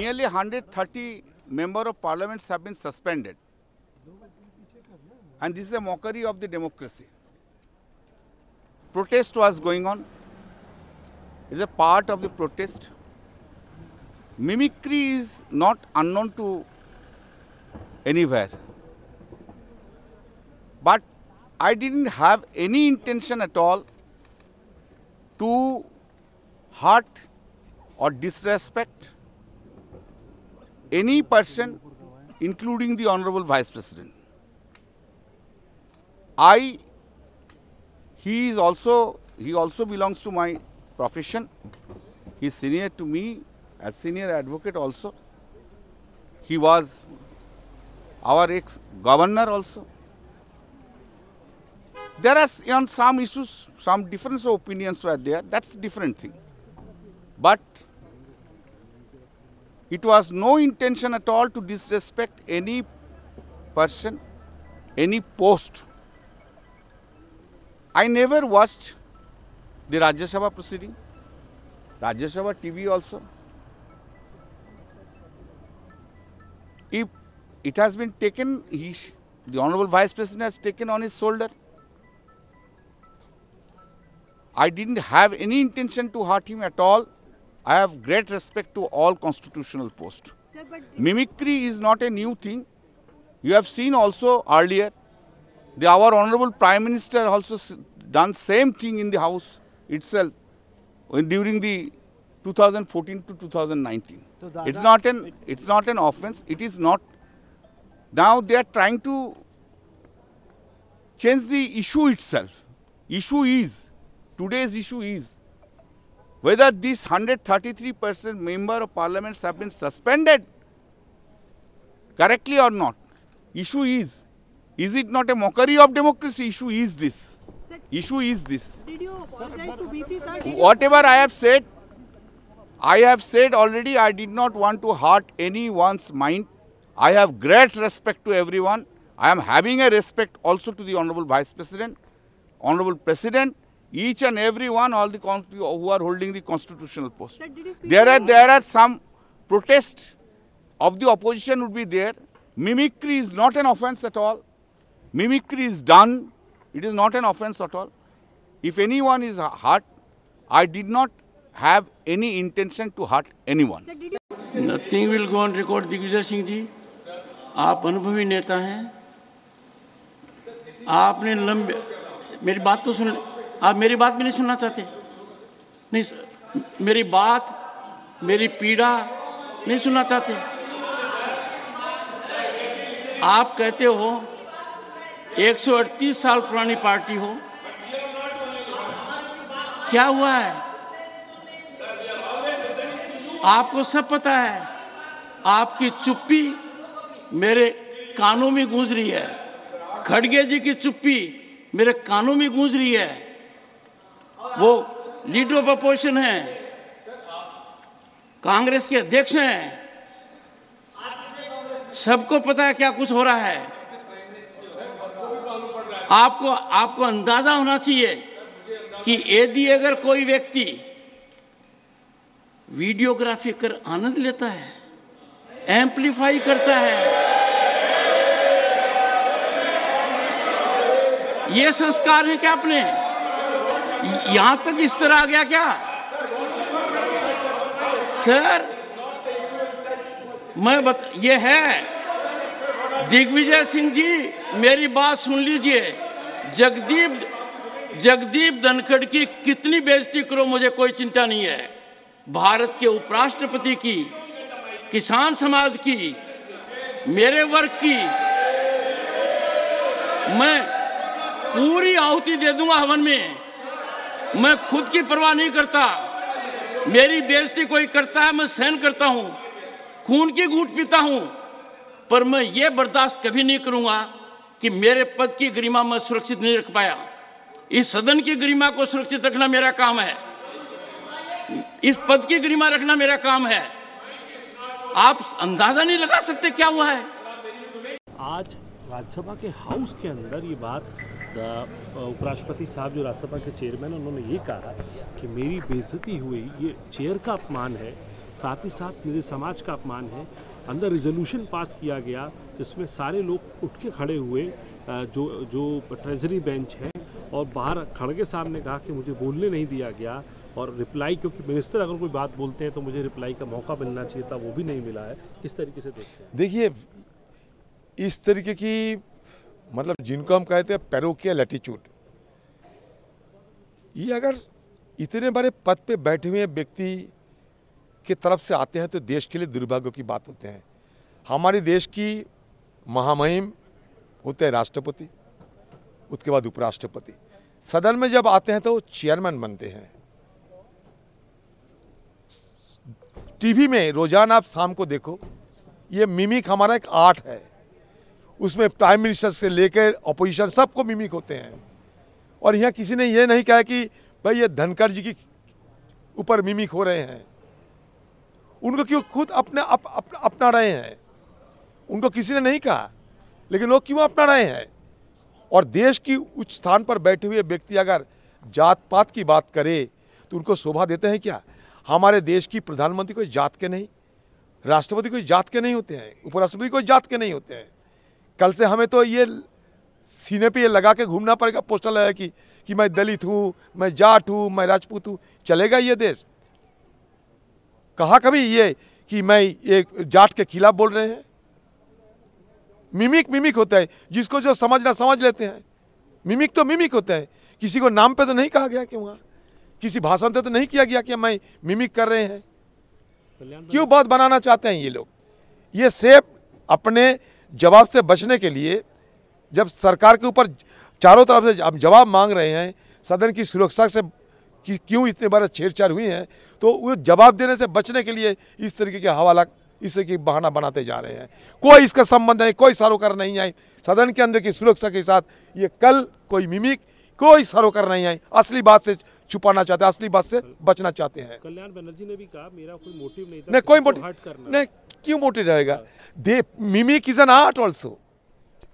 Nearly 130 members of parliament have been suspended. And this is a mockery of the democracy. Protest was going on. It is a part of the protest. Mimicry is not unknown to anywhere. But I didn't have any intention at all to hurt or disrespect any person, including the Honorable Vice President. He also belongs to my profession. He is senior to me, as senior advocate also. He was our ex-governor also. There are on some issues, some difference of opinions were there. That's a different thing. But it was no intention at all to disrespect any person, any post. I never watched the Rajya Sabha proceeding, Rajya Sabha TV also. If it has been taken, the Honorable Vice President has taken on his shoulder. I didn't have any intention to hurt him at all. I have great respect to all constitutional posts. Mimicry is not a new thing. You have seen also earlier, our Honorable Prime Minister also done same thing in the House itself during the 2014 to 2019. So it's not an offense. It is not. Now they are trying to change the issue itself. Today's issue is whether these 133% member of parliament have been suspended correctly or not. Issue is it not a mockery of democracy? Issue is this. Did you apologize to BP, sir? Whatever I have said already. I did not want to hurt anyone's mind. I have great respect to everyone. I am having a respect also to the Honorable Vice President, Honorable President, each and every one, all the who are holding the constitutional post. Sir, there are some protests of the opposition would be there. Mimicry is not an offense at all. Mimicry is done. It is not an offense at all. If anyone is hurt, I did not have any intention to hurt anyone. Nothing will go on record, Digvijay Singh जी. आप अनुभवी नेता हैं. आपने मेरी बात तो सुन. आप मेरी बात भी नहीं सुनना चाहते. नहीं, मेरी बात, मेरी पीड़ा नहीं सुनना चाहते. आप कहते हो 138 साल पुरानी पार्टी हो. क्या हुआ है? आपको सब पता है. आपकी चुप्पी मेरे कानों में गूंज रही है. खड़गे जी की चुप्पी मेरे कानों में गूंज रही है. वो लीडर ऑफ अपोजिशन हैं, कांग्रेस के अध्यक्ष हैं. सबको पता है क्या कुछ हो रहा है. आपको अंदाजा होना चाहिए कि यदि अगर कोई व्यक्ति वीडियोग्राफी कर आनंद लेता है, एम्पलीफाई करता है, ये संस्कार है क्या अपने? यहां तक इस तरह आ गया क्या? सर, ये है दिग्विजय सिंह जी, मेरी बात सुन लीजिए. जगदीप धनखड़ की कितनी बेइज्जती करो, मुझे कोई चिंता नहीं है. भारत के उपराष्ट्रपति की, किसान समाज की, मेरे वर्ग की मैं पूरी आहुति दे दूंगा हवन में. मैं खुद की परवाह नहीं करता. मेरी बेइज्जती कोई करता है, मैं सहन करता हूं, खून की घूंट पीता हूं. पर मैं ये बर्दाश्त कभी नहीं करूंगा कि मेरे पद की गरिमा मैं सुरक्षित नहीं रख पाया. इस सदन की गरिमा को सुरक्षित रखना मेरा काम है. इस पद की गरिमा रखना मेरा काम है. आप अंदाजा नहीं लगा सकते क्या हुआ है. आज राज्यसभा के हाउस के अंदर ये बात उपराष्ट्रपति साहब जो राज्यसभा के चेयरमैन, उन्होंने ये कहा कि मेरी बेइज्जती हुई, ये चेयर का अपमान है, साथ ही साथ मेरे समाज का अपमान है। अंदर रिजोल्यूशन पास किया गया जिसमें सारे लोग उठ के खड़े हुए, जो ट्रेजरी बेंच है, और बाहर खड़गे साहब ने कहा कि मुझे बोलने नहीं दिया गया, और रिप्लाई, क्योंकि मिनिस्टर अगर कोई बात बोलते हैं तो मुझे रिप्लाई का मौका मिलना चाहिए था, वो भी नहीं मिला है। किस तरीके से देखते हैं? देखिए, इस तरीके की मतलब जिनको हम कहते हैं पैरोकियल एटीट्यूड, ये अगर इतने बड़े पद पे बैठे हुए व्यक्ति की तरफ से आते हैं तो देश के लिए दुर्भाग्य की बात होते हैं। हमारे देश की महामहिम होते हैं राष्ट्रपति, उसके बाद उपराष्ट्रपति। सदन में जब आते हैं तो वो चेयरमैन बनते हैं। टीवी में रोजाना आप शाम को देखो, ये मिमिक हमारा एक आर्ट है, उसमें प्राइम मिनिस्टर से लेकर अपोजिशन सबको मिमिक होते हैं। और यहाँ किसी ने ये नहीं कहा कि भाई ये धनखड़ जी की ऊपर मिमिक हो रहे हैं, उनको क्यों खुद अपना रहे हैं, उनको किसी ने नहीं कहा, लेकिन लोग क्यों अपना रहे हैं। और देश की उच्च स्थान पर बैठे हुए व्यक्ति अगर जात पात की बात करे तो उनको शोभा देते हैं क्या? हमारे देश की प्रधानमंत्री कोई जात के नहीं, राष्ट्रपति कोई जात के नहीं होते हैं, उपराष्ट्रपति कोई जात के नहीं होते हैं। कल से हमें तो ये सीने पे ये लगा के घूमना पड़ेगा, पोस्टर लगा कि मैं दलित हूँ, मैं जाट हूँ, मैं राजपूत हूँ? चलेगा ये देश? कहा कभी ये कि मैं एक जाट के खिलाफ बोल रहे हैं? मिमिक होता है, जिसको जो समझना समझ लेते हैं। मिमिक तो मिमिक होता है, किसी को नाम पे तो नहीं कहा गया कि वहाँ किसी भाषण पे तो नहीं किया गया कि मैं मिमिक कर रहे हैं। क्यों बात बनाना चाहते हैं ये लोग? ये सिर्फ अपने जवाब से बचने के लिए, जब सरकार के ऊपर चारों तरफ से अब जवाब मांग रहे हैं, सदन की सुरक्षा से कि क्यों इतने बार छेड़छाड़ हुई है, तो वो जवाब देने से बचने के लिए इस तरीके के हवाला, इस तरीके की बहाना बनाते जा रहे हैं। कोई इसका संबंध नहीं, कोई सरोकार नहीं आई सदन के अंदर की सुरक्षा के साथ। ये कल कोई मिमिक, कोई सरोकार नहीं आई। असली बात से छुपाना चाहते हैं, असली बात से बचना चाहते हैं। कल्याण बनर्जी ने भी कहा मेरा कोई मोटिव नहीं था, नहीं कोई मोटिव हर्ट करना। नहीं, क्यों मोटिव रहेगा? They mimic is an art also.